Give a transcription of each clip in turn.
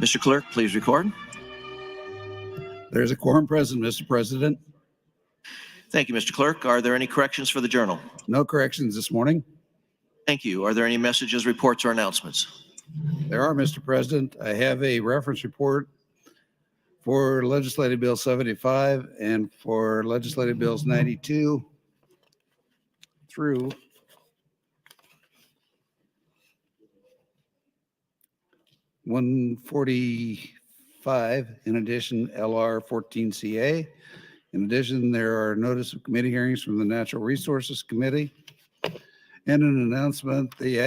Mr. Clerk, please record. There's a quorum present, Mr. President. Thank you, Mr. Clerk. Are there any corrections for the journal? No corrections this morning. Thank you. Are there any messages, reports, or announcements? There are, Mr. President. I have a reference report for Legislative Bill 75 and for Legislative Bills 92 through 145. In addition, LR 14CA. In addition, there are notice of committee hearings from the Natural Resources Committee. And an announcement, the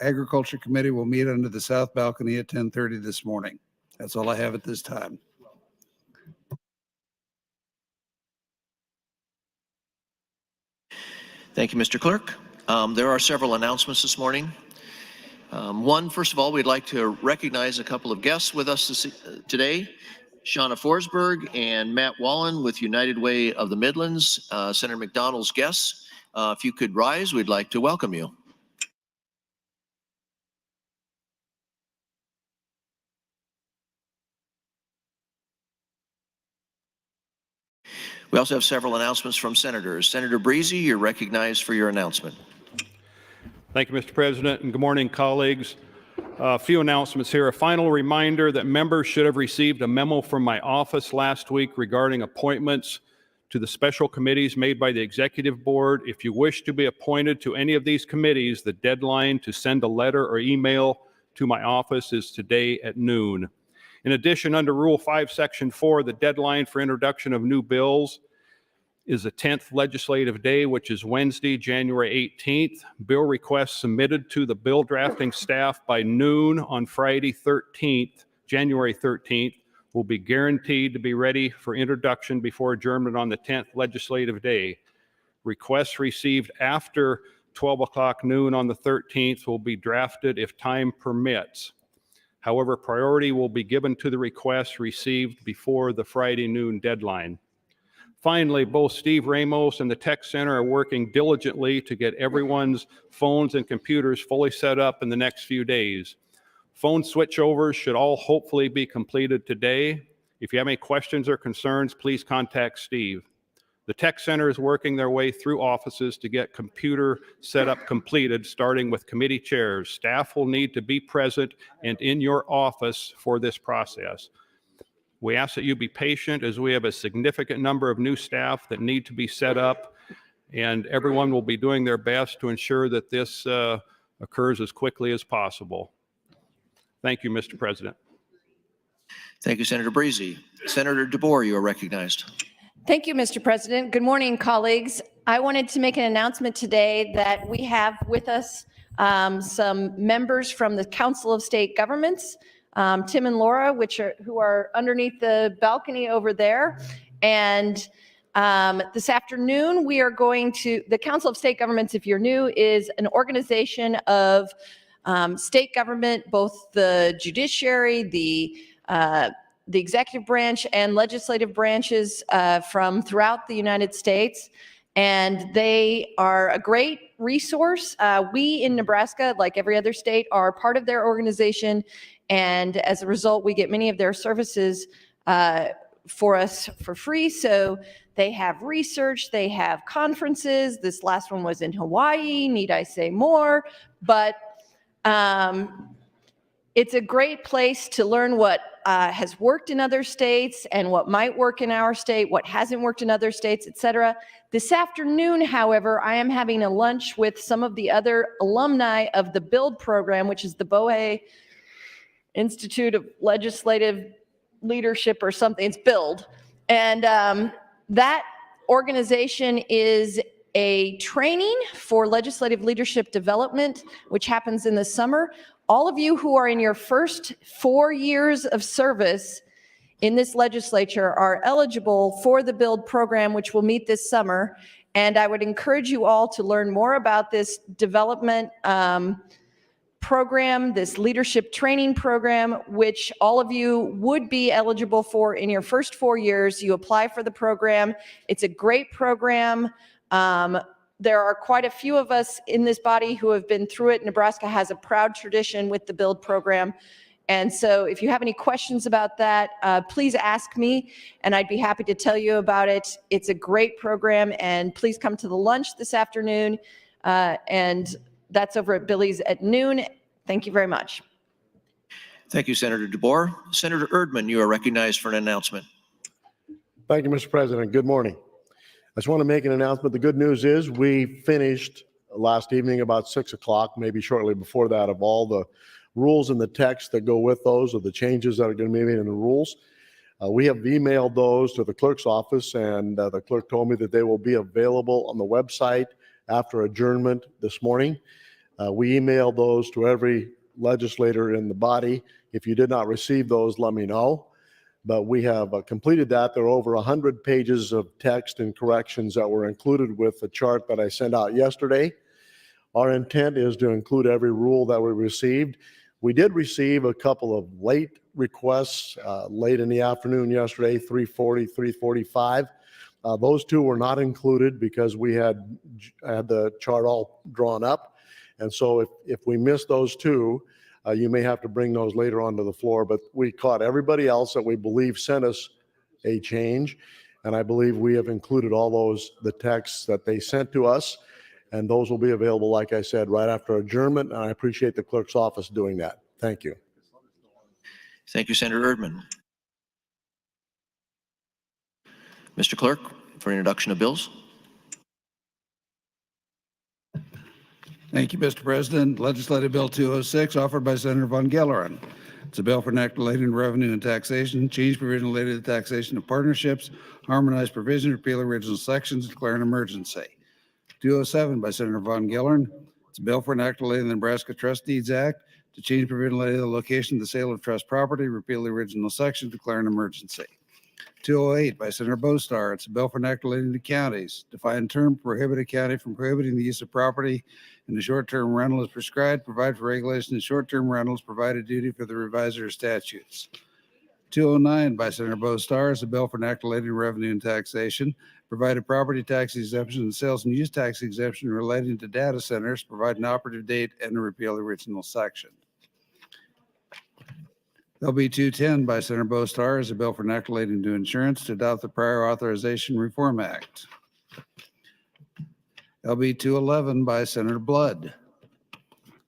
Agriculture Committee will meet under the south balcony at 10:30 this morning. That's all I have at this time. Thank you, Mr. Clerk. There are several announcements this morning. First of all, we'd like to recognize a couple of guests with us today. Shauna Forsberg and Matt Wallen with United Way of the Midlands, Senator McDonald's guests. If you could rise, we'd like to welcome you. We also have several announcements from senators. Senator Breezy, you're recognized for your announcement. Thank you, Mr. President, and good morning, colleagues. A few announcements here. A final reminder that members should have received a memo from my office last week regarding appointments to the special committees made by the Executive Board. If you wish to be appointed to any of these committees, the deadline to send a letter or email to my office is today at noon. In addition, under Rule 5, Section 4, the deadline for introduction of new bills is the 10th legislative day, which is Wednesday, January 18th. Bill requests submitted to the bill drafting staff by noon on Friday, January 13th, will be guaranteed to be ready for introduction before adjournment on the 10th legislative day. Requests received after 12 o'clock noon on the 13th will be drafted if time permits. However, priority will be given to the requests received before the Friday noon deadline. Finally, both Steve Ramos and the Tech Center are working diligently to get everyone's phones and computers fully set up in the next few days. Phone switchovers should all hopefully be completed today. If you have any questions or concerns, please contact Steve. The Tech Center is working their way through offices to get computer setup completed, starting with committee chairs. Staff will need to be present and in your office for this process. We ask that you be patient as we have a significant number of new staff that need to be set up, and everyone will be doing their best to ensure that this occurs as quickly as possible. Thank you, Mr. President. Thank you, Senator Breezy. Senator DeBoer, you are recognized. Thank you, Mr. President. Good morning, colleagues. I wanted to make an announcement today that we have with us some members from the Council of State Governments, Tim and Laura, who are underneath the balcony over there. And this afternoon, we are going to, the Council of State Governments, if you're new, is an organization of state government, both the judiciary, the executive branch and legislative branches from throughout the United States. And they are a great resource. We in Nebraska, like every other state, are part of their organization. And as a result, we get many of their services for us for free. So they have research, they have conferences. This last one was in Hawaii, need I say more? But it's a great place to learn what has worked in other states and what might work in our state, what hasn't worked in other states, et cetera. This afternoon, however, I am having a lunch with some of the other alumni of the BUILD program, which is the Bohe Institute of Legislative Leadership or something. It's BUILD. And that organization is a training for legislative leadership development, which happens in the summer. All of you who are in your first 4 years of service in this legislature are eligible for the BUILD program, which will meet this summer. And I would encourage you all to learn more about this development program, this leadership training program, which all of you would be eligible for in your first 4 years. You apply for the program. It's a great program. There are quite a few of us in this body who have been through it. Nebraska has a proud tradition with the BUILD program. And so if you have any questions about that, please ask me, and I'd be happy to tell you about it. It's a great program, and please come to the lunch this afternoon. And that's over at Billy's at noon. Thank you very much. Thank you, Senator DeBoer. Senator Erdman, you are recognized for an announcement. Thank you, Mr. President. Good morning. I just want to make an announcement. The good news is we finished last evening about 6 o'clock, maybe shortly before that, of all the rules and the text that go with those, or the changes that are going to be made in the rules. We have emailed those to the clerk's office, and the clerk told me that they will be available on the website after adjournment this morning. We emailed those to every legislator in the body. If you did not receive those, let me know. But we have completed that. There are over 100 pages of text and corrections that were included with the chart that I sent out yesterday. Our intent is to include every rule that we received. We did receive a couple of late requests late in the afternoon yesterday, 3:40, 3:45. Those two were not included because we had the chart all drawn up. And so if we miss those two, you may have to bring those later onto the floor. But we caught everybody else that we believe sent us a change. And I believe we have included all those, the texts that they sent to us. And those will be available, like I said, right after adjournment. And I appreciate the clerk's office doing that. Thank you. Thank you, Senator Erdman. Mr. Clerk, for introduction of bills. Thank you, Mr. President. Legislative Bill 206, offered by Senator Von Gelleren. It's a bill for an act relating to revenue and taxation, change provision related to taxation of partnerships, harmonize provision, repeal original sections, declare an emergency. 207 by Senator Von Gelleren. It's a bill for an act relating to the Nebraska Trust Deeds Act to change provision related to the location of the sale of trust property, repeal the original section, declare an emergency. 208 by Senator Bostar. It's a bill for an act relating to counties. Define term, prohibit a county from prohibiting the use of property in the short-term rental as prescribed, provide for regulation of short-term rentals, provide a duty for the revisor of statutes. 209 by Senator Bostar is a bill for an act relating to revenue and taxation, provide a property tax exemption and sales and use tax exemption relating to data centers, provide an operative date, and to repeal the original section. LB 210 by Senator Bostar is a bill for an act relating to insurance to adopt the Prior Authorization Reform Act. LB 211 by Senator Blood.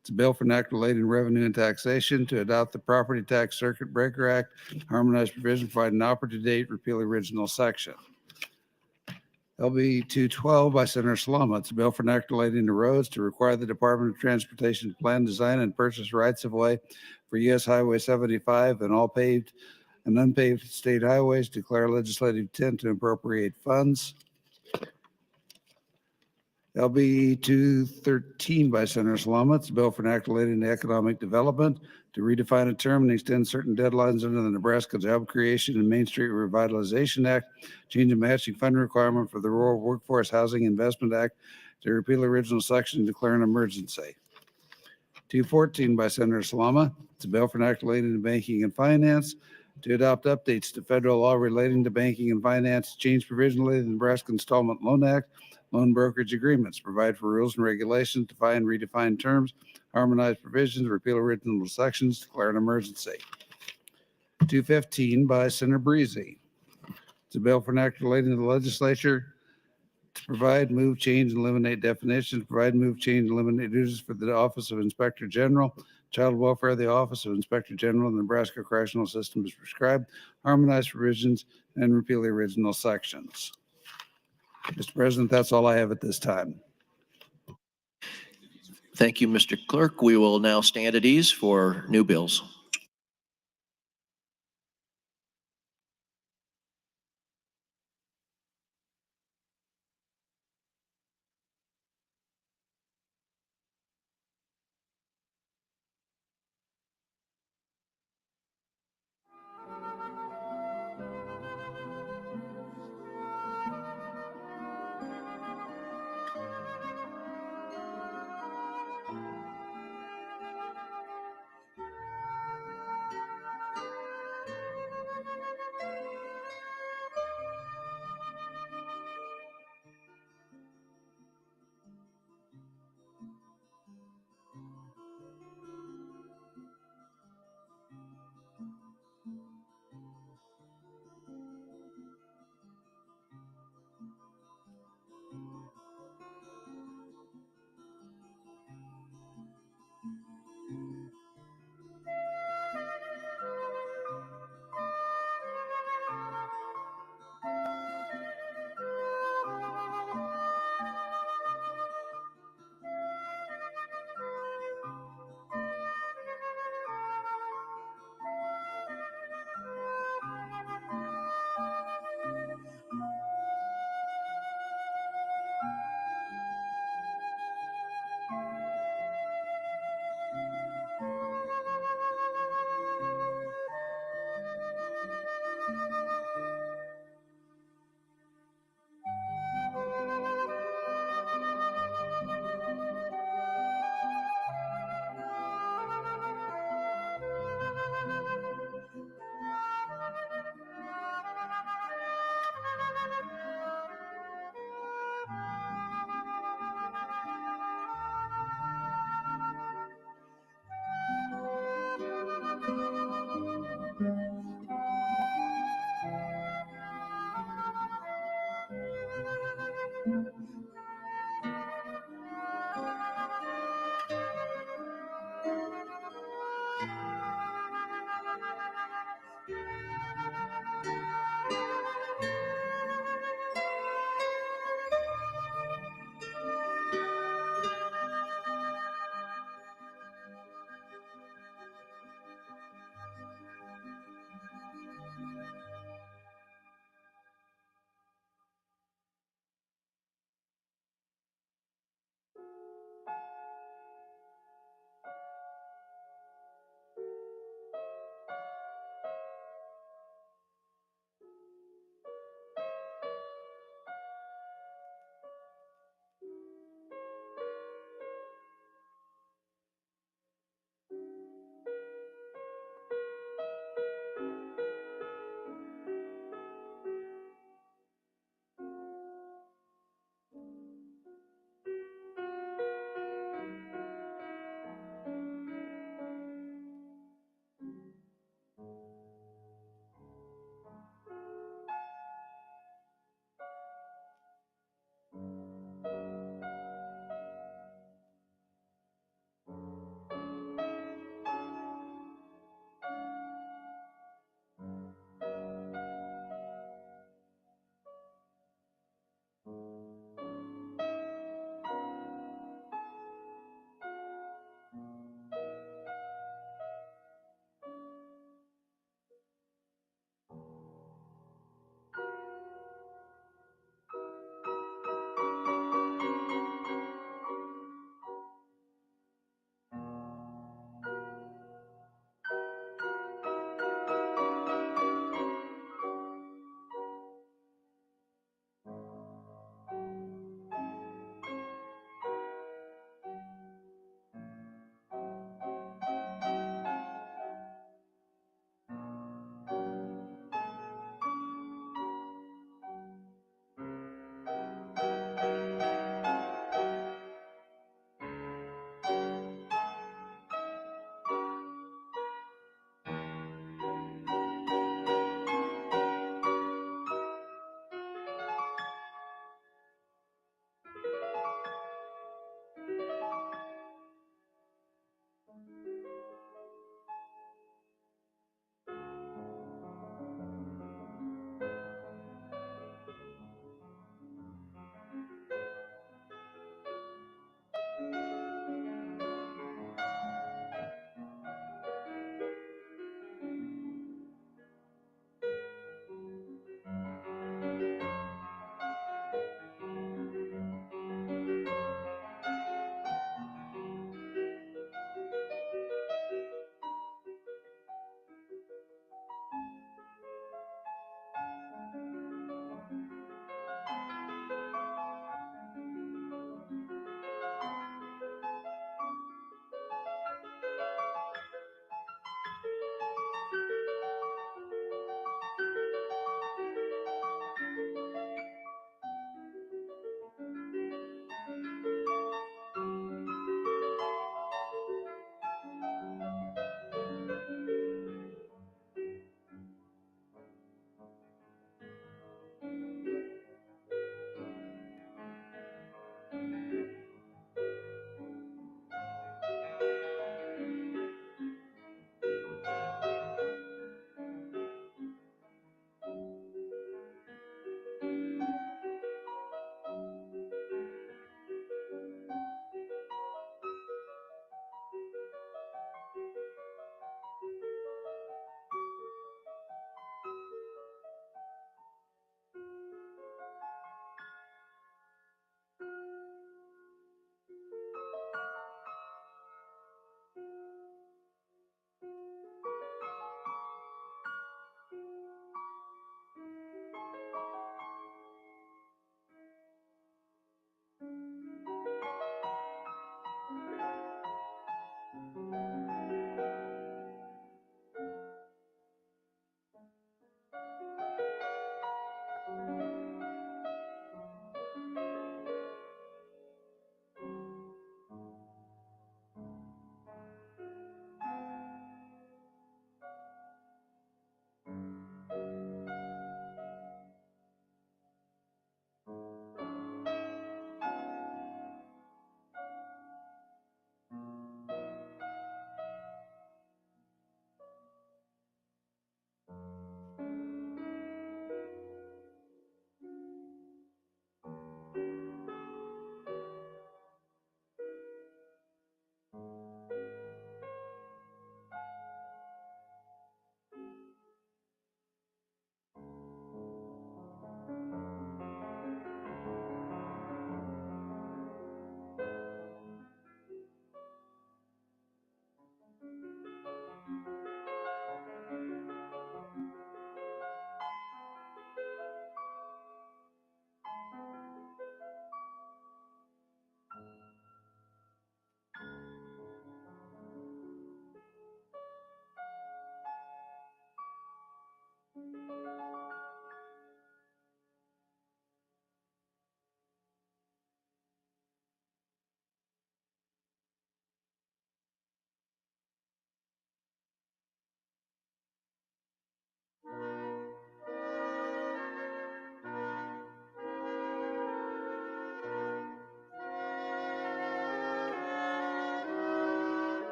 It's a bill for an act relating to revenue and taxation to adopt the Property Tax Circuit Breaker Act, harmonize provision, provide an operative date, repeal the original section. LB 212 by Senator Salama. It's a bill for an act relating to roads to require the Department of Transportation to plan, design, and purchase rights of way for U.S. Highway 75 and all paved and unpaved state highways, declare legislative intent to appropriate funds. LB 213 by Senator Salama. It's a bill for an act relating to economic development to redefine a term and extend certain deadlines under the Nebraska Job Creation and Main Street Revitalization Act, change the matching fund requirement for the Rural Workforce Housing Investment Act to repeal the original section and declare an emergency. 214 by Senator Salama. It's a bill for an act relating to banking and finance to adopt updates to federal law relating to banking and finance, change provision related to the Nebraska Installment Loan Act, loan brokerage agreements, provide for rules and regulations, define, redefine terms, harmonize provisions, repeal original sections, declare an emergency. 215 by Senator Breezy. It's a bill for an act relating to the legislature to provide, move, change, and eliminate definitions, provide, move, change, and eliminate duties for the Office of Inspector General, Child Welfare, the Office of Inspector General, and the Nebraska Correctional System is prescribed, harmonize provisions, and repeal the original sections. Mr. President, that's all I have at this time. Thank you, Mr. Clerk. We will now stand at ease for new bills.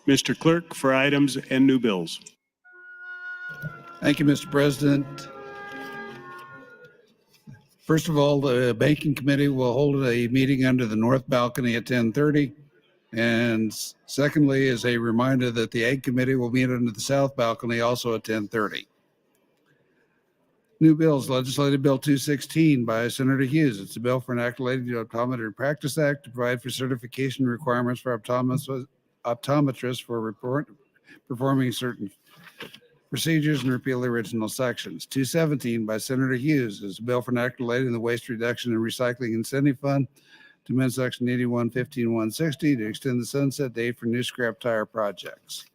Mr. Clerk, for items and new bills. Thank you, Mr. President. First of all, the Banking Committee will hold a meeting under the north balcony at 10:30. And secondly, is a reminder that the Ag Committee will meet under the south balcony also at 10:30. New bills, Legislative Bill 216 by Senator Hughes. It's a bill for an act relating to Optometry Practice Act to provide for certification requirements for optometrists for performing certain procedures and repeal the original sections. 217 by Senator Hughes is a bill for an act relating to the Waste Reduction and Recycling Incentive Fund to amend Section 81-15-160 to extend the sunset date for new scrap tire projects.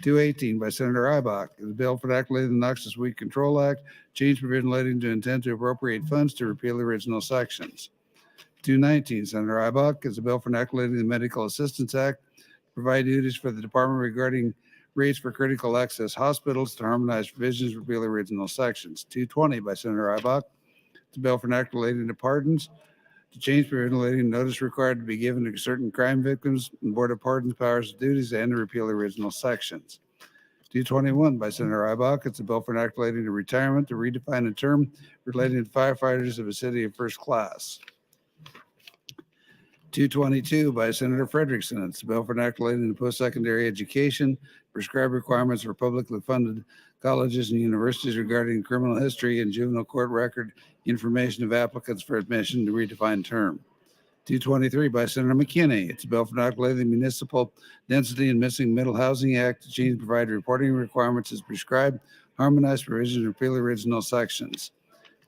218 by Senator Ibach is a bill for an act relating to the Noxious Weed Control Act, change provision relating to intent to appropriate funds to repeal the original sections. 219, Senator Ibach is a bill for an act relating to the Medical Assistance Act, provide duties for the department regarding rates for critical access hospitals to harmonize provisions, repeal the original sections. 220 by Senator Ibach, it's a bill for an act relating to pardons, to change provision relating to notice required to be given to certain crime victims and Board of Pardons powers and duties and to repeal the original sections. 221 by Senator Ibach, it's a bill for an act relating to retirement to redefine a term relating to firefighters of a city of first class. 222 by Senator Frederickson, it's a bill for an act relating to post-secondary education, prescribed requirements for publicly funded colleges and universities regarding criminal history and juvenile court record information of applicants for admission to redefine term. 223 by Senator McKinney, it's a bill for an act relating to the Municipal Density and Missing Middle Housing Act to change provide reporting requirements as prescribed, harmonize provisions, and repeal original sections.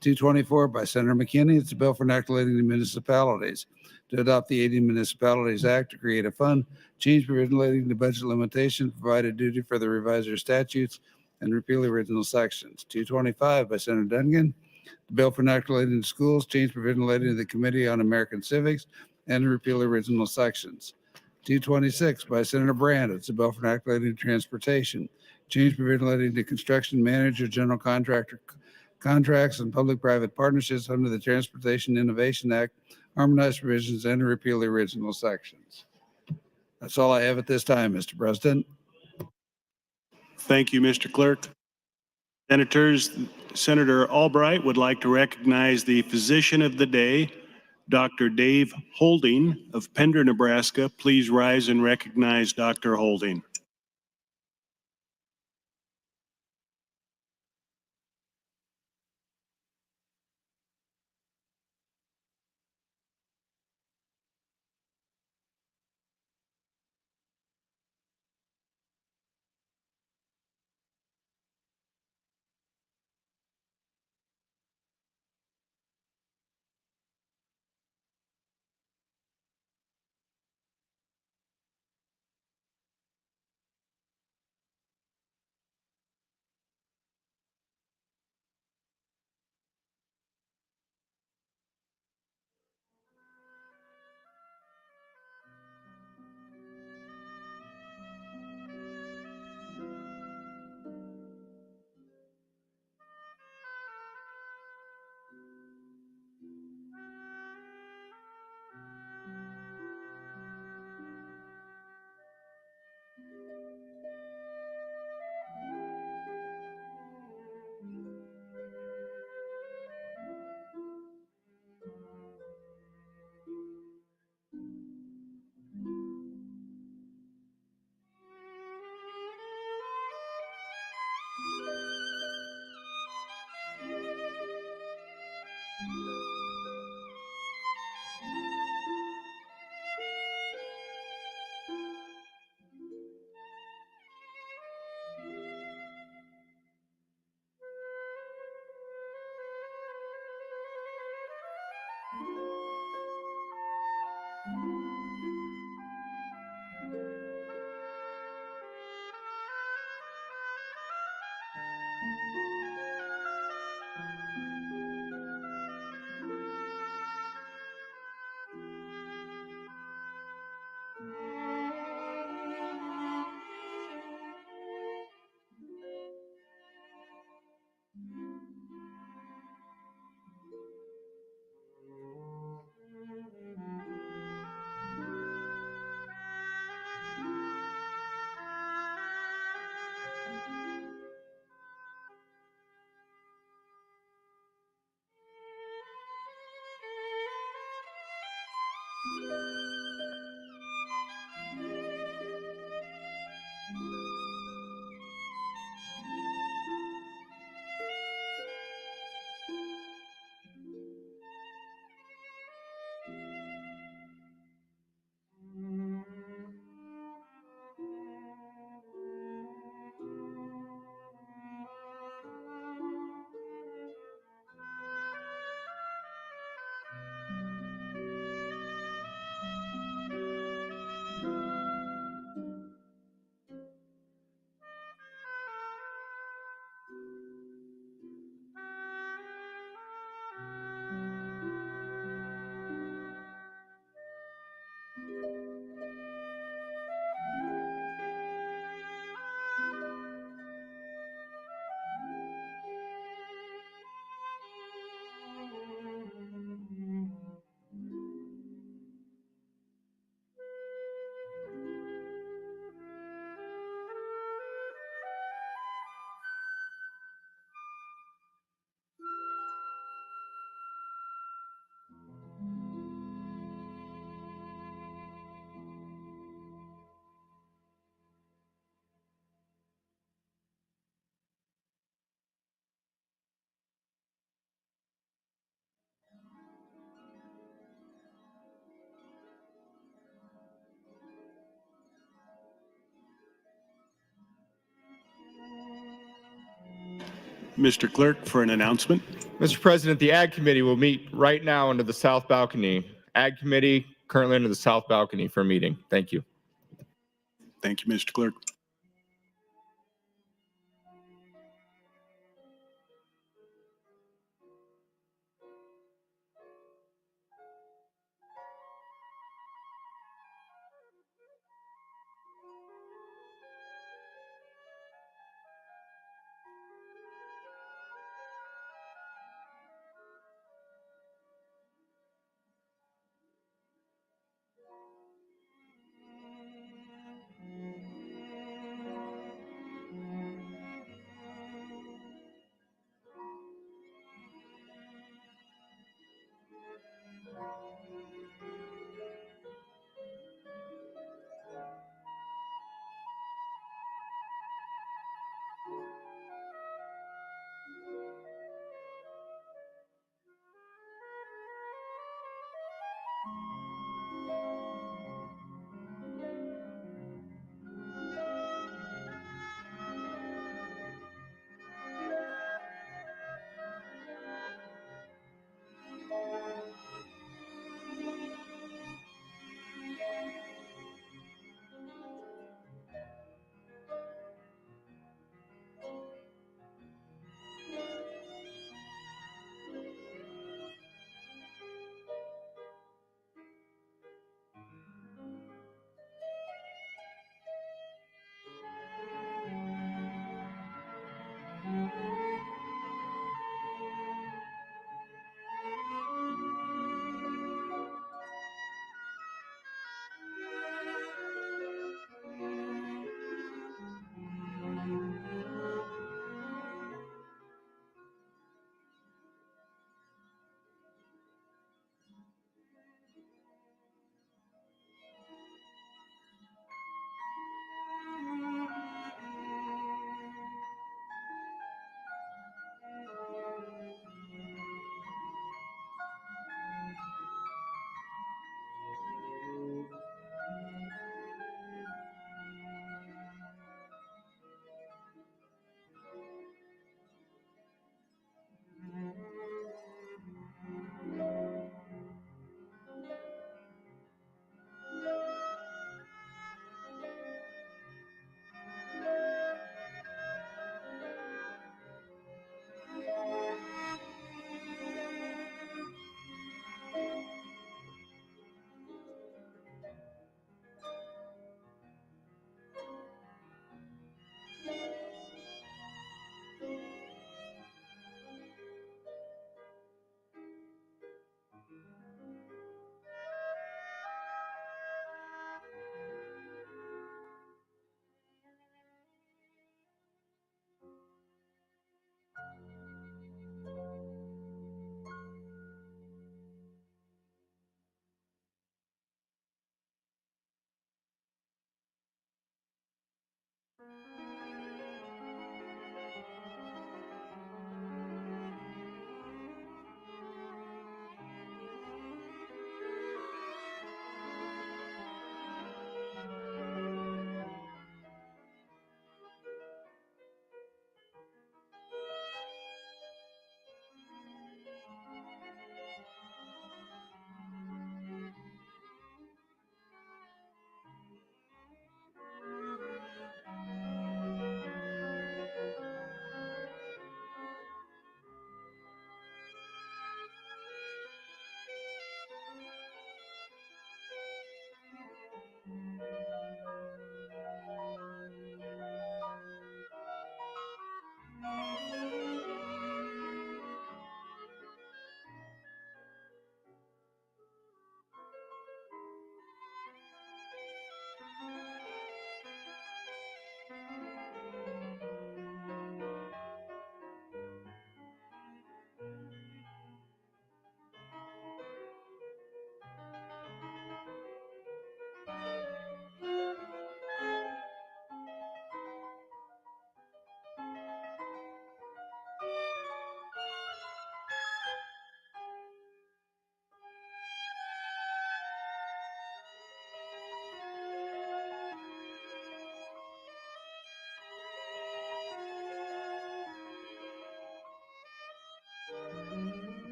224 by Senator McKinney, it's a bill for an act relating to municipalities to adopt the 80 Municipalities Act to create a fund, change provision relating to budget limitation, provide a duty for the revisor statutes, and repeal the original sections. 225 by Senator Duncan, the bill for an act relating to schools, change provision relating to the Committee on American Civics, and repeal the original sections. 226 by Senator Brand, it's a bill for an act relating to transportation, change provision relating to construction manager, general contractor contracts, and public-private partnerships under the Transportation Innovation Act, harmonize provisions, and to repeal the original sections. That's all I have at this time, Mr. President. Thank you, Mr. Clerk. Senators, Senator Albright would like to recognize the physician of the day, Dr. Dave Holding of Pender, Nebraska. Please rise and recognize Dr. Holding. Mr. Clerk, for an announcement. Mr. President, the Ag Committee will meet right now under the south balcony. Ag Committee currently under the south balcony for a meeting. Thank you. Thank you, Mr. Clerk.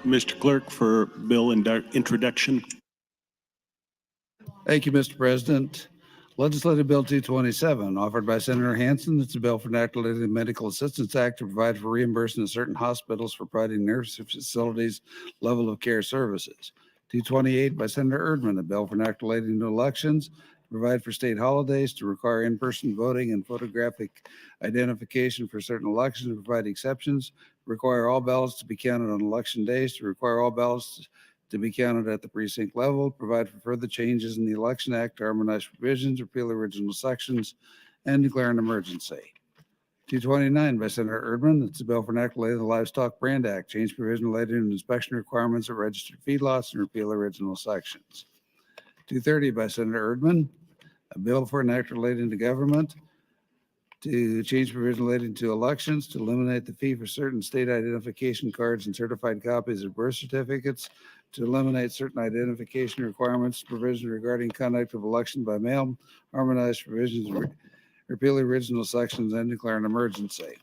Mr. Clerk, for bill introduction. Thank you, Mr. President. Legislative Bill 227, offered by Senator Hansen. It's a bill for enacting the Medical Assistance Act to provide for reimbursement of certain hospitals for providing nursing facilities level of care services. 228 by Senator Erdman, a bill for enacting relating to elections, to provide for state holidays, to require in-person voting and photographic identification for certain elections, to provide exceptions, require all ballots to be counted on election days, to require all ballots to be counted at the precinct level, provide for further changes in the Election Act to harmonize provisions, repeal original sections, and declare an emergency. 229 by Senator Erdman, it's a bill for enacting related to the Livestock Brand Act, change provision related to inspection requirements at registered feedlots and repeal original sections. 230 by Senator Erdman, a bill for an act relating to government, to change provision relating to elections, to eliminate the fee for certain state identification cards and certified copies of birth certificates, to eliminate certain identification requirements, provision regarding conduct of election by mail, harmonize provisions, repeal original sections, and declare an emergency.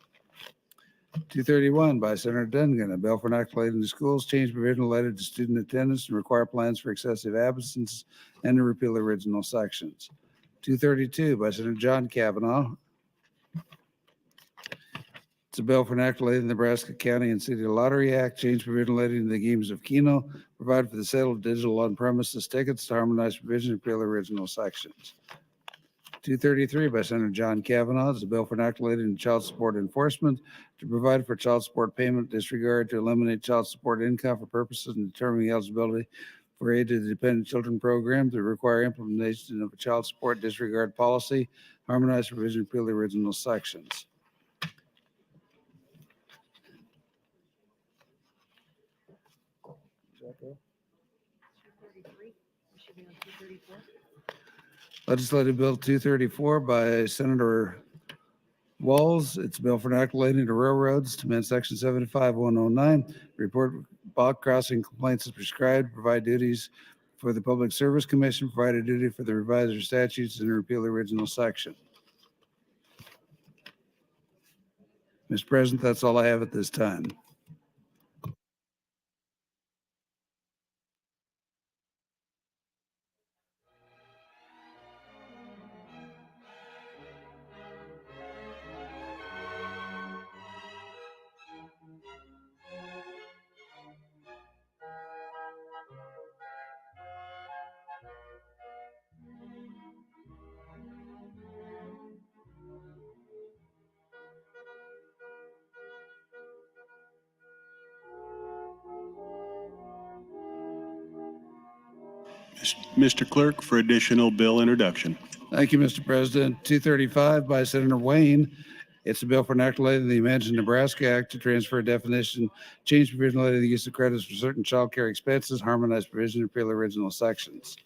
231 by Senator Dungan, a bill for an act relating to schools, change provision related to student attendance and require plans for excessive absences, and to repeal original sections. 232 by Senator John Kavanaugh, It's a bill for enacting the Nebraska County and City Lottery Act, change provision relating to the games of Keno, provide for the sale of digital on-premises tickets to harmonize provision and repeal original sections. 233 by Senator John Kavanaugh is a bill for enacting child support enforcement to provide for child support payment disregard to eliminate child support income for purposes of determining eligibility for aid to the dependent children program to require implementation of a child support disregard policy, harmonize provision, repeal the original sections. Legislative Bill 234 by Senator Walls. It's a bill for enacting to railroads to amend Section 75109, report block crossing complaints as prescribed, provide duties for the Public Service Commission, provide a duty for the revisor statutes, and repeal the original section. Mr. President, that's all I have at this time. Mr. Clerk, for additional bill introduction. Thank you, Mr. President. 235 by Senator Wayne. It's a bill for enacting the Imagine Nebraska Act to transfer definition, change provision related to the use of credits for certain child care expenses, harmonize provision, and repeal original sections.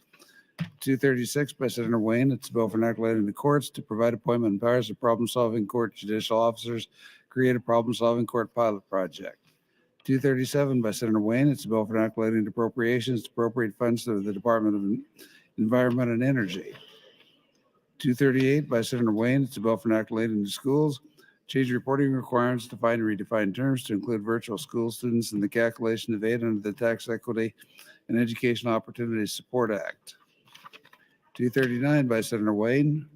236 by Senator Wayne. It's a bill for enacting the courts to provide appointment and powers of problem-solving court judicial officers, create a problem-solving court pilot project. 237 by Senator Wayne. It's a bill for enacting appropriations to appropriate funds to the Department of Environment and Energy. 238 by Senator Wayne. It's a bill for enacting to schools, change reporting requirements, define and redefine terms to include virtual school students in the calculation of aid under the Tax Equity and Educational Opportunities Support Act. 239 by Senator Wayne.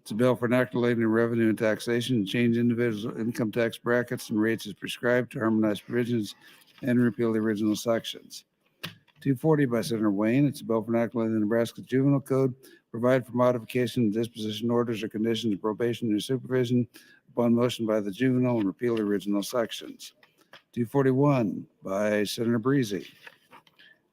It's a bill for enacting revenue and taxation, change individual income tax brackets and rates as prescribed to harmonize provisions and repeal the original sections. 240 by Senator Wayne. It's a bill for enacting the Nebraska Juvenile Code, provide for modification of disposition orders or conditions of probation or supervision upon motion by the juvenile and repeal the original sections. 241 by Senator Breezy.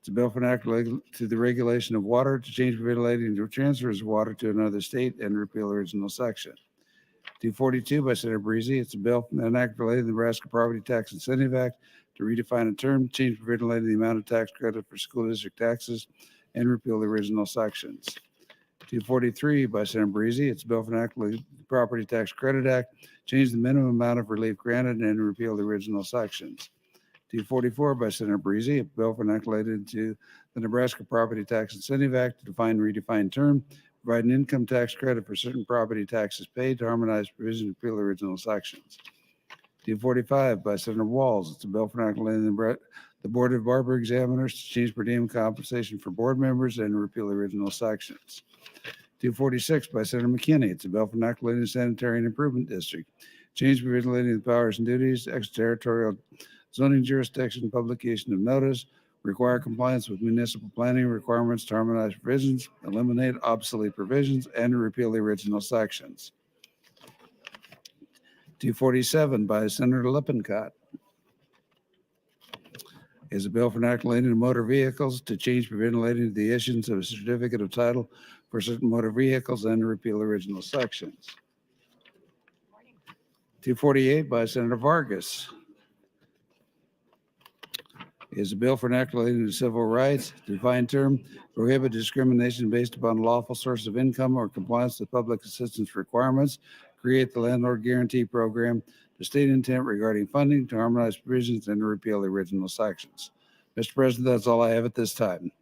It's a bill for enacting to the regulation of water to change relating to transfers of water to another state and repeal the original section. 242 by Senator Breezy. It's a bill for enacting related to the Nebraska Property Tax Incentive Act to redefine a term, change provision related to the amount of tax credit for school district taxes, and repeal the original sections. 243 by Senator Breezy. It's a bill for enacting the Property Tax Credit Act, change the minimum amount of relief granted, and repeal the original sections. 244 by Senator Breezy, a bill for enacting to the Nebraska Property Tax Incentive Act to define and redefine term, provide an income tax credit for certain property taxes paid to harmonize provision and repeal the original sections. 245 by Senator Walls. It's a bill for enacting the Board of Barber Examiners to change per diem compensation for board members and repeal the original sections. 246 by Senator McKinney. It's a bill for enacting the Sanitary and Improvement District, change provision relating to the powers and duties, extraterritorial zoning jurisdiction, publication of notice, require compliance with municipal planning requirements to harmonize provisions, eliminate obsolete provisions, and repeal the original sections. 247 by Senator Lippincott is a bill for enacting relating to motor vehicles to change provision relating to the issuance of a certificate of title for certain motor vehicles and to repeal original sections. 248 by Senator Vargas is a bill for enacting relating to civil rights, define term, prohibit discrimination based upon lawful source of income or compliance with public assistance requirements, create the landlord guarantee program, to state intent regarding funding, to harmonize provisions, and to repeal the original sections. Mr. President, that's all I have at this time.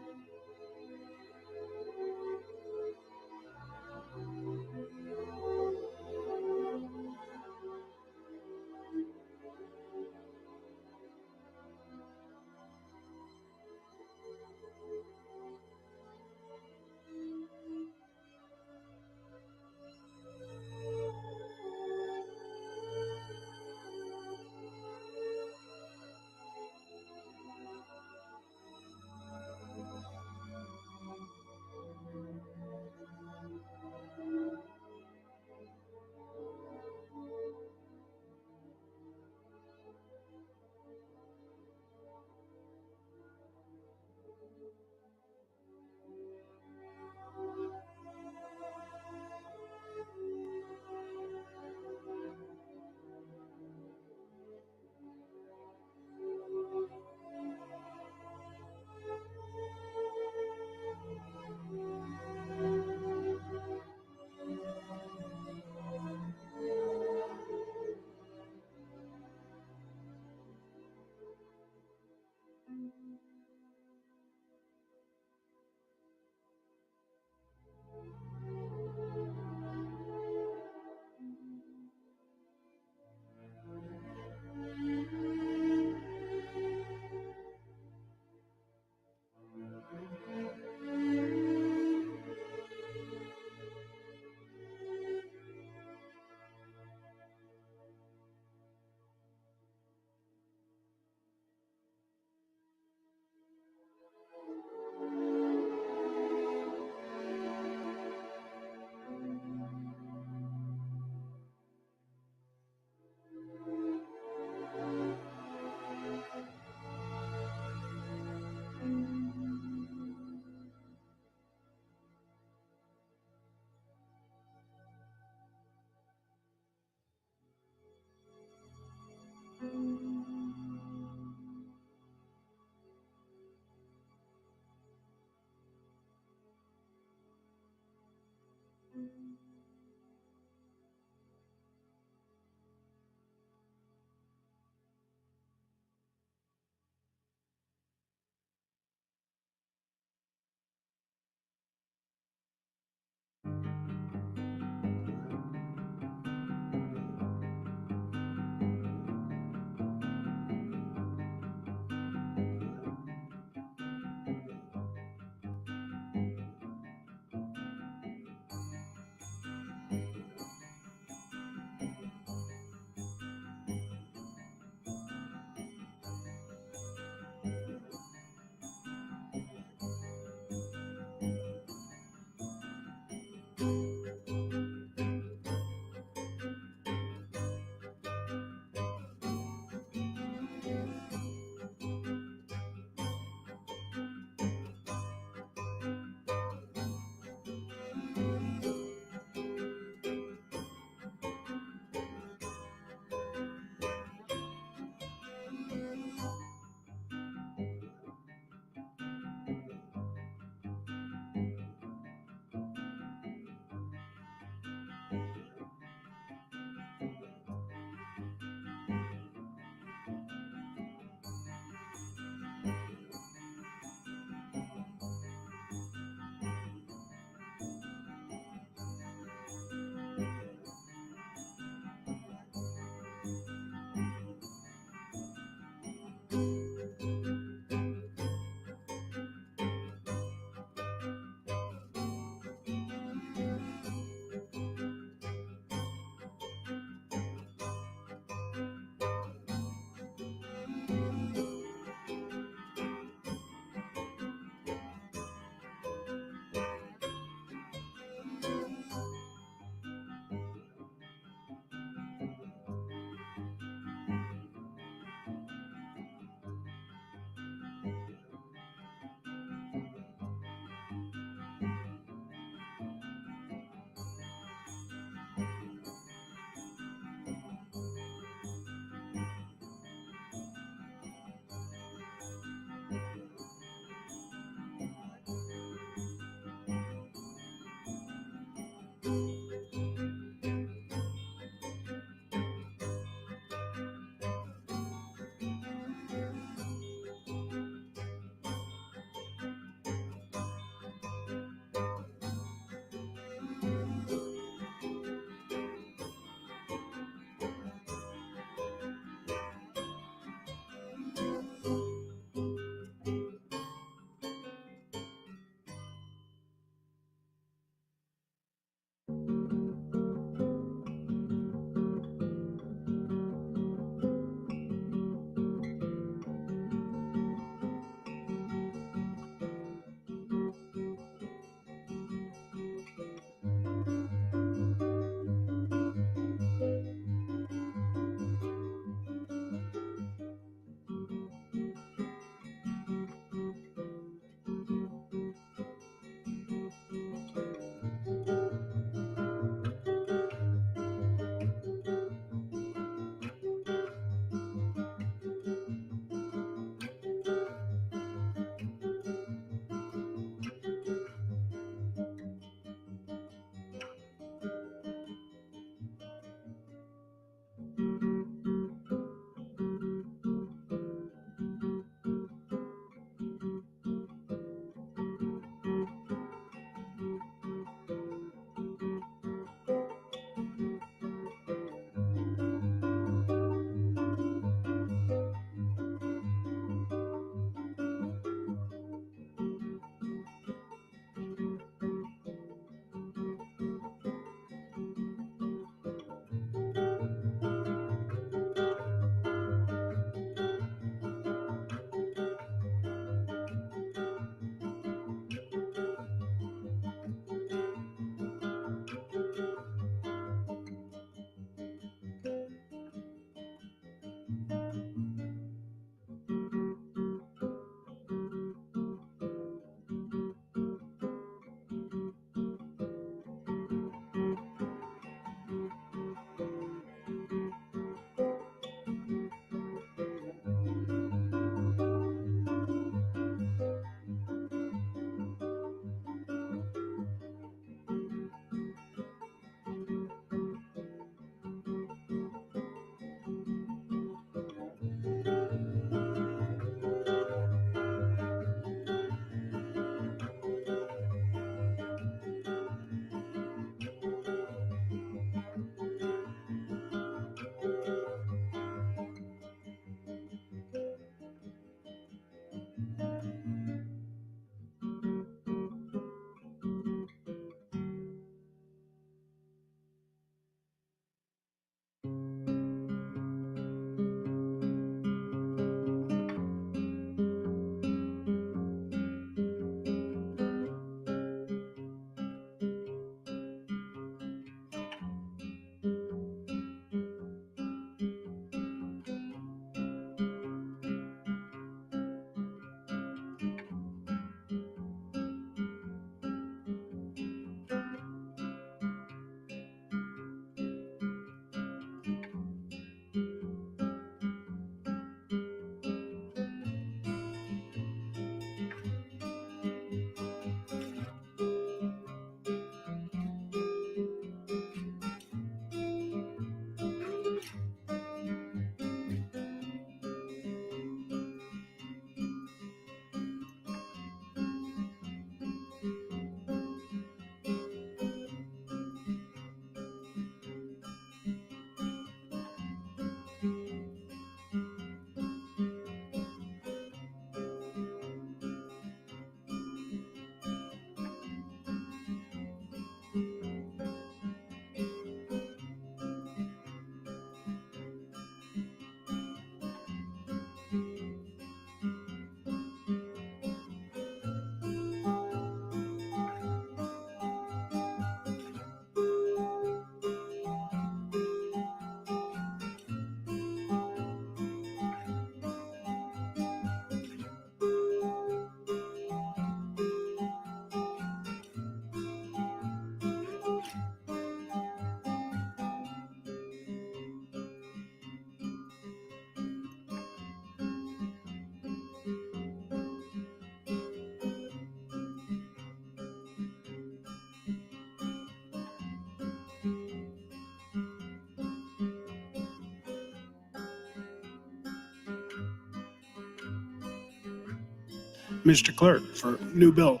Mr. Clerk, for new bill.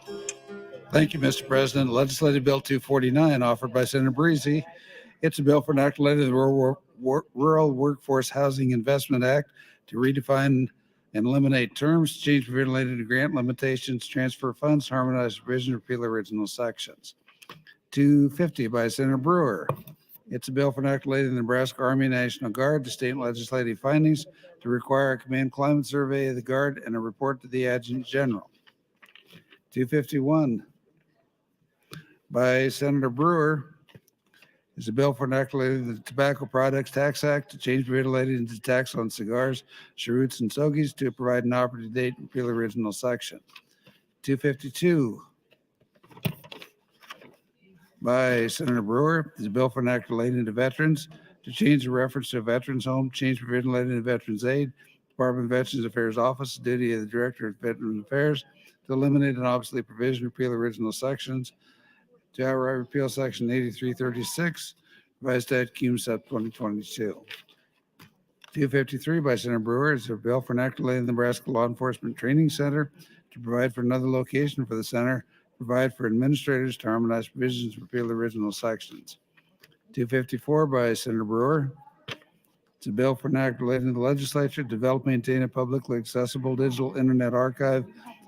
Thank you, Mr. President. Legislative Bill 249, offered by Senator Breezy. It's a bill for enactment of the Rural Workforce Housing Investment Act to redefine and eliminate terms, change provision related to grant limitations, transfer funds, harmonize provision, repeal original sections. 250 by Senator Brewer. It's a bill for enactment related to the Nebraska Army National Guard to state legislative findings to require a command climate survey of the Guard and a report to the Adjutant General. 251 by Senator Brewer is a bill for enactment related to the Tobacco Products Tax Act to change provision related to tax on cigars, cheroots, and stogies to provide an operative date and repeal original section. 252 by Senator Brewer is a bill for enactment relating to veterans to change the reference to a veterans home, change provision relating to veterans aid, Department of Veterans Affairs Office, duty of the Director of Veterans Affairs to eliminate an obsolete provision, repeal original sections, to outright repeal section 8336, revised statute cum sub 2022. 253 by Senator Brewer is a bill for enactment relating to the Nebraska Law Enforcement Training Center to provide for another location for the center, provide for administrators to harmonize provisions, repeal original sections. 254 by Senator Brewer. It's a bill for enactment relating to the legislature to develop, maintain a publicly accessible digital internet archive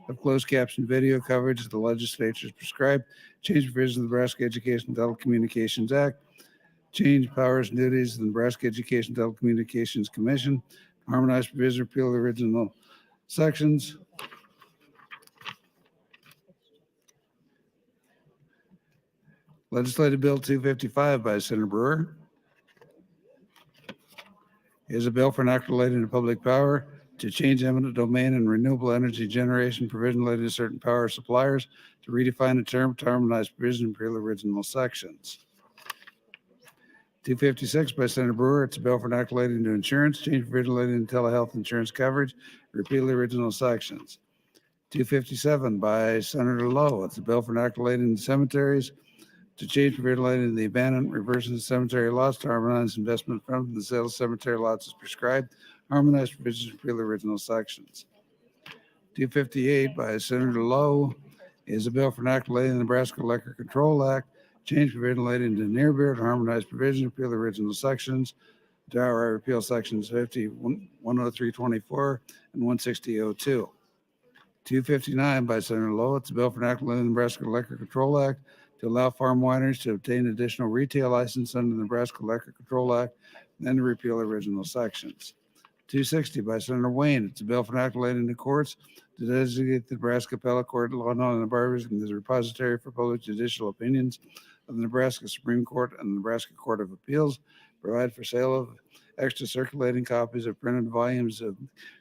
of closed caption video coverage of the legislature's prescribed, change provisions of the Nebraska Education and Telecommunications Act, change powers and duties of the Nebraska Education and Telecommunications Commission, harmonize provision, repeal the original sections. Legislative Bill 255 by Senator Brewer is a bill for enactment relating to public power to change eminent domain and renewable energy generation provision related to certain power suppliers, to redefine the term, to harmonize provision, and repeal original sections. 256 by Senator Brewer. It's a bill for enactment relating to insurance, change provision relating to telehealth insurance coverage, repeal the original sections. 257 by Senator Lowe. It's a bill for enactment relating to cemeteries, to change provision relating to the abandonment, reversion of cemetery lots, to harmonize investment from the sale of cemetery lots as prescribed, harmonize provisions, repeal the original sections. 258 by Senator Lowe is a bill for enactment relating to the Nebraska Liquor Control Act, change provision relating to near beer, to harmonize provisions, repeal the original sections, to outright repeal sections 50, 10324, and 16002. 259 by Senator Lowe. It's a bill for enactment relating to the Nebraska Liquor Control Act to allow farm wineries to obtain additional retail license under the Nebraska Liquor Control Act, and to repeal original sections. 260 by Senator Wayne. It's a bill for enactment relating to courts to designate the Nebraska Appellate Court, Law and the Barbers, and the repository for public judicial opinions of the Nebraska Supreme Court and the Nebraska Court of Appeals, provide for sale of extra circulating copies of printed volumes of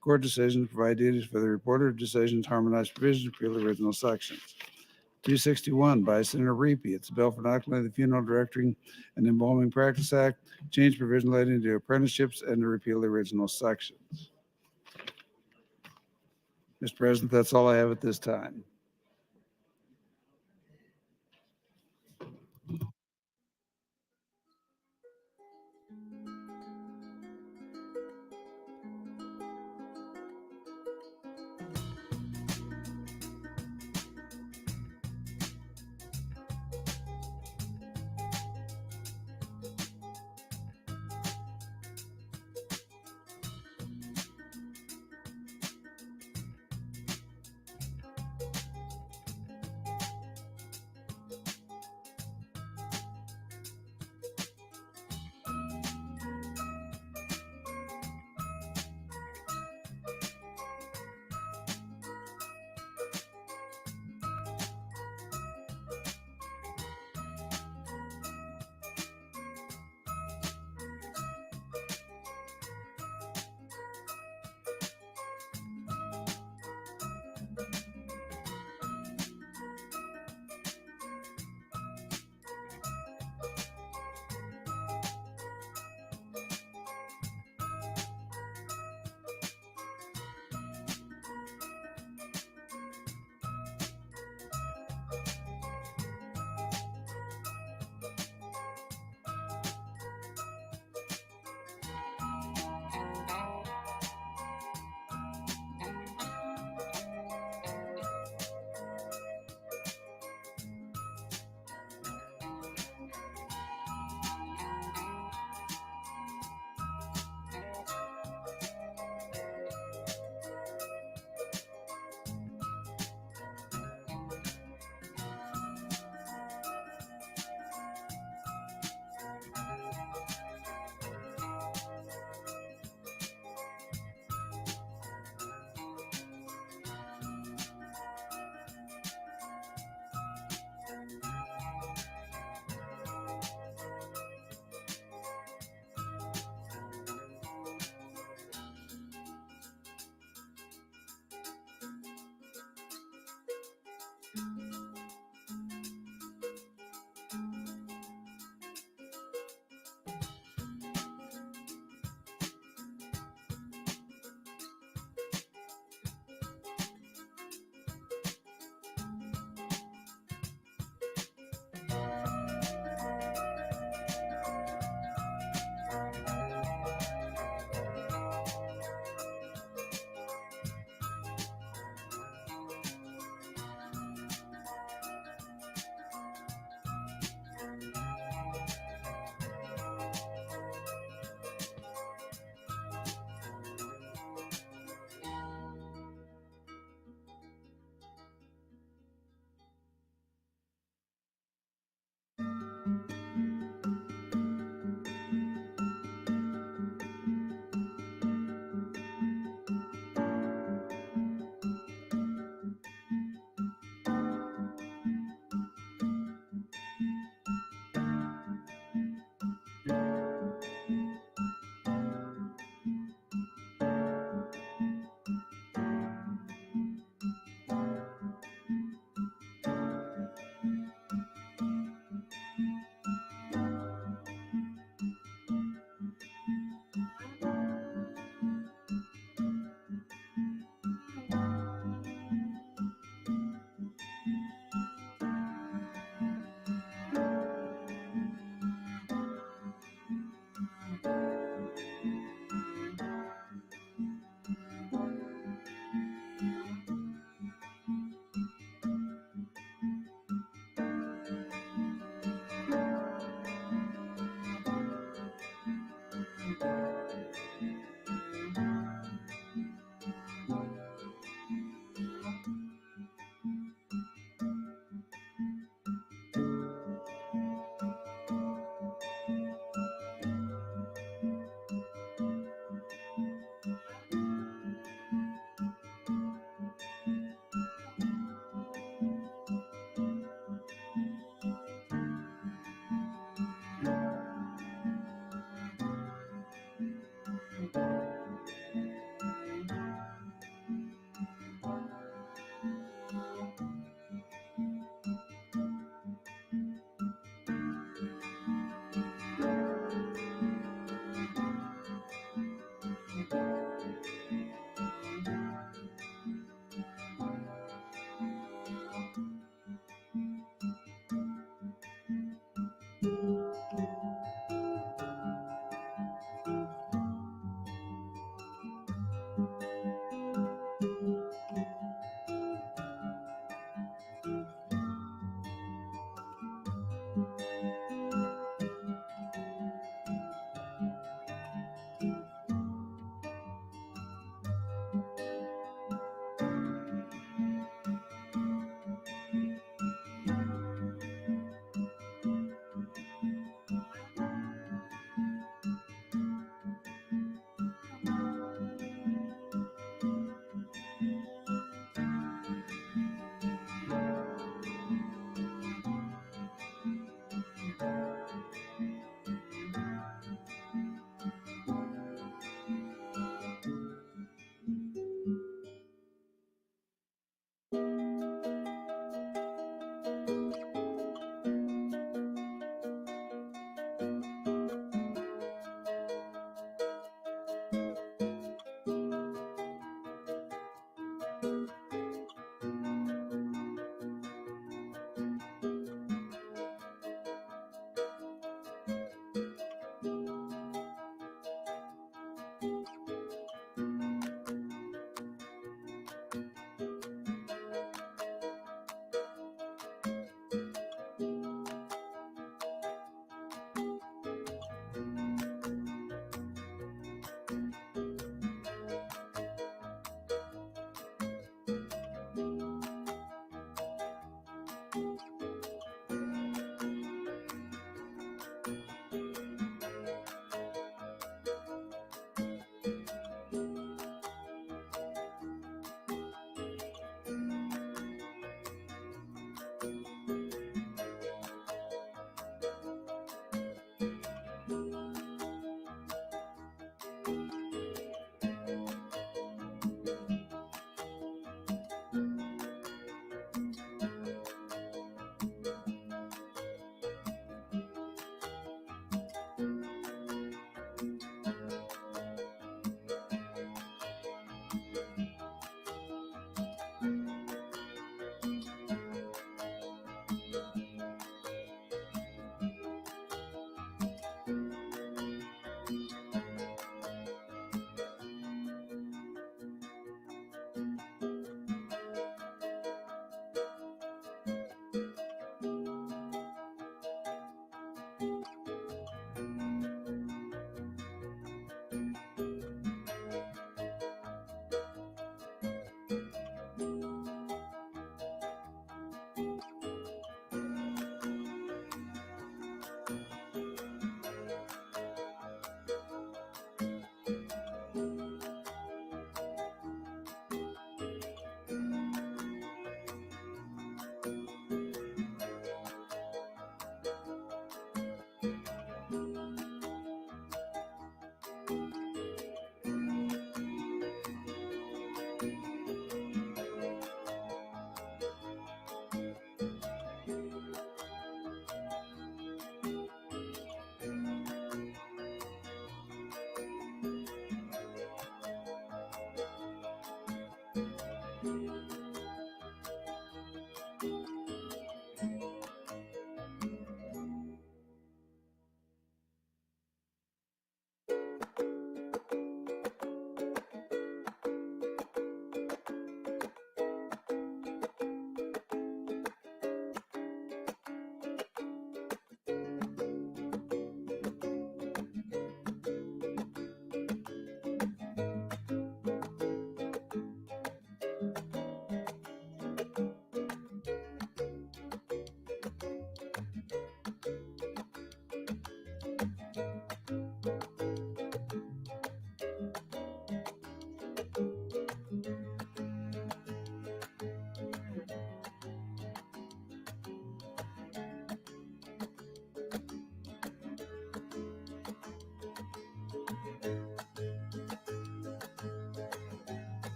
court decisions, provide duties for the reporter of decisions, harmonize provisions, repeal the original sections. 261 by Senator Reapy. It's a bill for enactment of the Funeral Directing and Embalming Practice Act, change provision relating to apprenticeships, and to repeal the original sections. Mr. President, that's all I have at this time.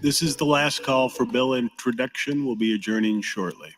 This is the last call for bill introduction. We'll be adjourning shortly.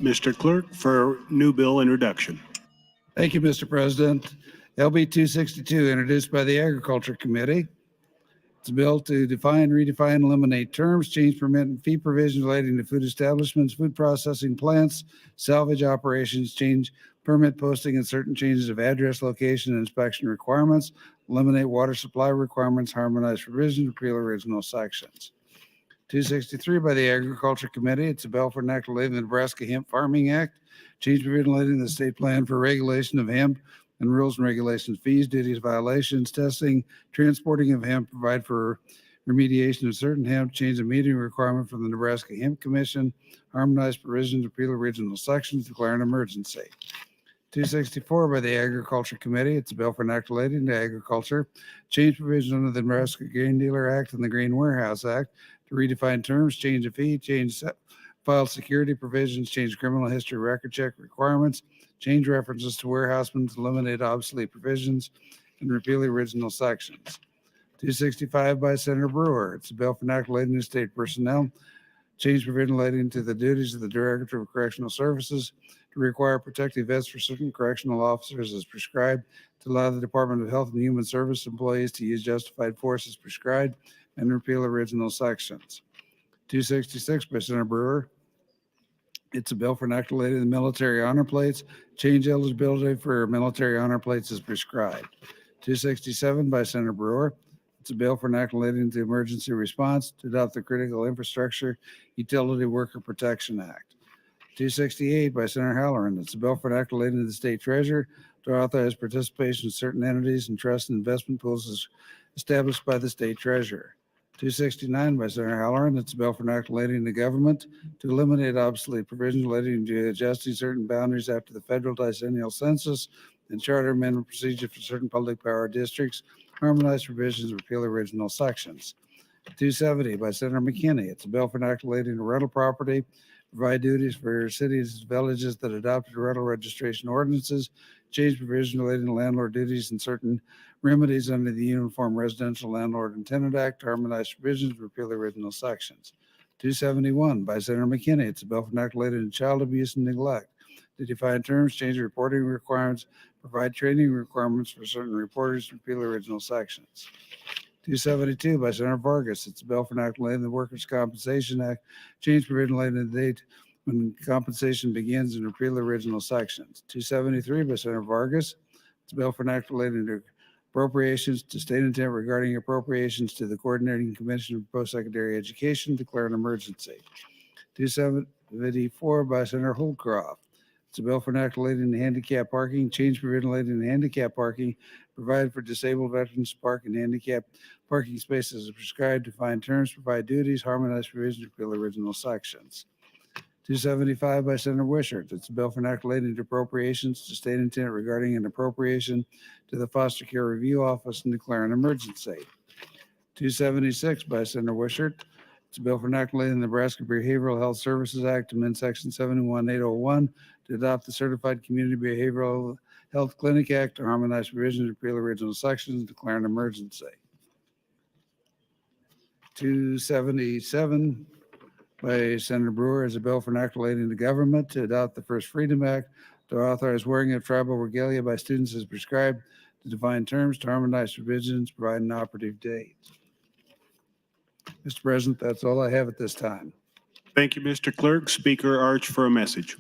Mr. Clerk, for new bill introduction. Thank you, Mr. President. LB 262, introduced by the Agriculture Committee. It's a bill to define, redefine, eliminate terms, change permit and fee provisions relating to food establishments, food processing plants, salvage operations, change permit posting and certain changes of address, location, and inspection requirements, eliminate water supply requirements, harmonize provisions, repeal original sections. 263 by the Agriculture Committee. It's a bill for enacting the Nebraska Hemp Farming Act, change provision relating to the state plan for regulation of hemp and rules and regulations, fees, duties, violations, testing, transporting of hemp, provide for remediation of certain hemp, change the meeting requirement from the Nebraska Hemp Commission, harmonize provisions, repeal original sections, declare an emergency. 264 by the Agriculture Committee. It's a bill for enacting relating to agriculture, change provisions under the Nebraska Grain Dealer Act and the Grain Warehouse Act to redefine terms, change the fee, change file security provisions, change criminal history record check requirements, change references to warehousemen, eliminate obsolete provisions, and repeal the original sections. 265 by Senator Brewer. It's a bill for enacting relating to state personnel, change provision relating to the duties of the Director of Correctional Services to require protective vests for certain correctional officers as prescribed, to allow the Department of Health and Human Service employees to use justified force as prescribed, and repeal original sections. 266 by Senator Brewer. It's a bill for enacting relating to military honor plates, change eligibility for military honor plates as prescribed. 267 by Senator Brewer. It's a bill for enacting relating to emergency response to adopt the Critical Infrastructure Utility Worker Protection Act. 268 by Senator Halloran. It's a bill for enacting relating to the state treasurer to authorize participation in certain entities and trust and investment pools as established by the state treasurer. 269 by Senator Halloran. It's a bill for enacting relating to government to eliminate obsolete provisions relating to adjusting certain boundaries after the federal decennial census and charter amendment procedure for certain public power districts, harmonize provisions, repeal original sections. 270 by Senator McKinney. It's a bill for enacting relating to rental property, provide duties for cities and villages that adopted rental registration ordinances, change provision relating to landlord duties and certain remedies under the Uniform Residential Landlord and Tenant Act, harmonize provisions, repeal the original sections. 271 by Senator McKinney. It's a bill for enacting relating to child abuse and neglect, to define terms, change reporting requirements, provide training requirements for certain reporters, repeal the original sections. 272 by Senator Vargas. It's a bill for enacting relating to the Workers' Compensation Act, change provision relating to the date when compensation begins and repeal the original sections. 273 by Senator Vargas. It's a bill for enacting relating to appropriations to state intent regarding appropriations to the Coordinating Commission for Post-Secondary Education, declare an emergency. 274 by Senator Holdcroft. It's a bill for enacting relating to handicap parking, change provision relating to handicap parking, provide for disabled veterans to park in handicap parking spaces as prescribed, define terms, provide duties, harmonize provisions, repeal original sections. 275 by Senator Wishart. It's a bill for enacting relating to appropriations to state intent regarding an appropriation to the Foster Care Review Office and declare an emergency. 276 by Senator Wishart. It's a bill for enacting relating to the Nebraska Behavioral Health Services Act, amend Section 71801 to adopt the Certified Community Behavioral Health Clinic Act to harmonize provisions, repeal original sections, declare an emergency. 277 by Senator Brewer is a bill for enacting relating to government to adopt the First Freedom Act to authorize wearing of tribal regalia by students as prescribed, to define terms, to harmonize provisions, provide an operative date. Mr. President, that's all I have at this time. Thank you, Mr. Clerk. Speaker Arch for a message.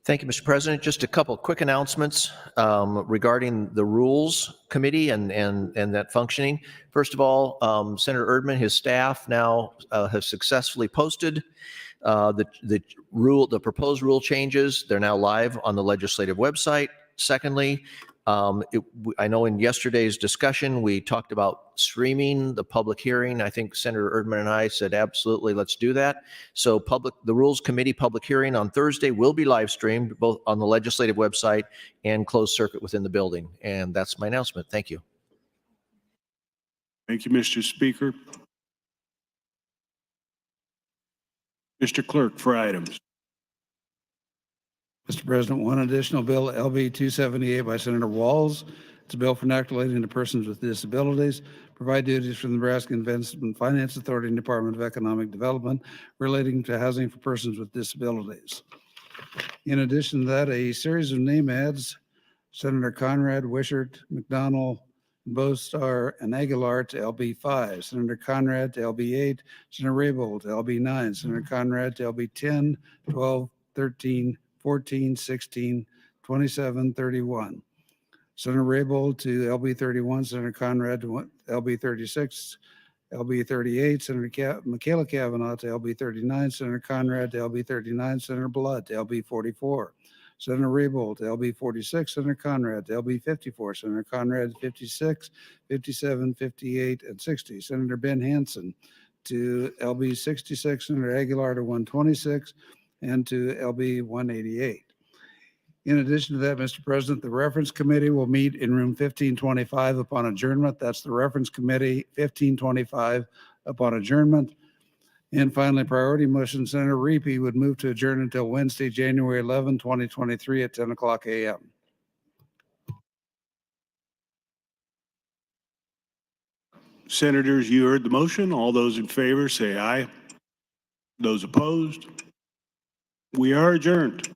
Thank you, Mr. President. Just a couple quick announcements regarding the Rules Committee and that functioning. First of all, Senator Erdman, his staff now have successfully posted the proposed rule changes. They're now live on the legislative website. Secondly, I know in yesterday's discussion, we talked about streaming the public hearing. I think Senator Erdman and I said, absolutely, let's do that. So the Rules Committee public hearing on Thursday will be live streamed both on the legislative website and closed circuit within the building. And that's my announcement. Thank you. Thank you, Mr. Speaker. Mr. Clerk for items. Mr. President, one additional bill, LB 278 by Senator Walls. It's a bill for enacting relating to persons with disabilities, provide duties for the Nebraska Investment Finance Authority and Department of Economic Development relating to housing for persons with disabilities. In addition to that, a series of name ads, Senator Conrad, Wishart, McDonald, Bostar, and Aguilar to LB 5, Senator Conrad to LB 8, Senator Raybold to LB 9, Senator Conrad to LB 10, 12, 13, 14, 16, 27, 31. Senator Raybold to LB 31, Senator Conrad to LB 36, LB 38, Senator Kayla Kavanaugh to LB 39, Senator Conrad to LB 39, Senator Blood to LB 44, Senator Raybold to LB 46, Senator Conrad to LB 54, Senator Conrad 56, 57, 58, and 60, Senator Ben Hansen to LB 66, Senator Aguilar to 126, and to LB 188. In addition to that, Mr. President, the reference committee will meet in room 1525 upon adjournment. That's the reference committee, 1525 upon adjournment. And finally, priority motion, Senator Reapy would move to adjourn until Wednesday, January 11, 2023 at 10 o'clock a.m. Senators, you heard the motion. All those in favor say aye. Those opposed? We are adjourned.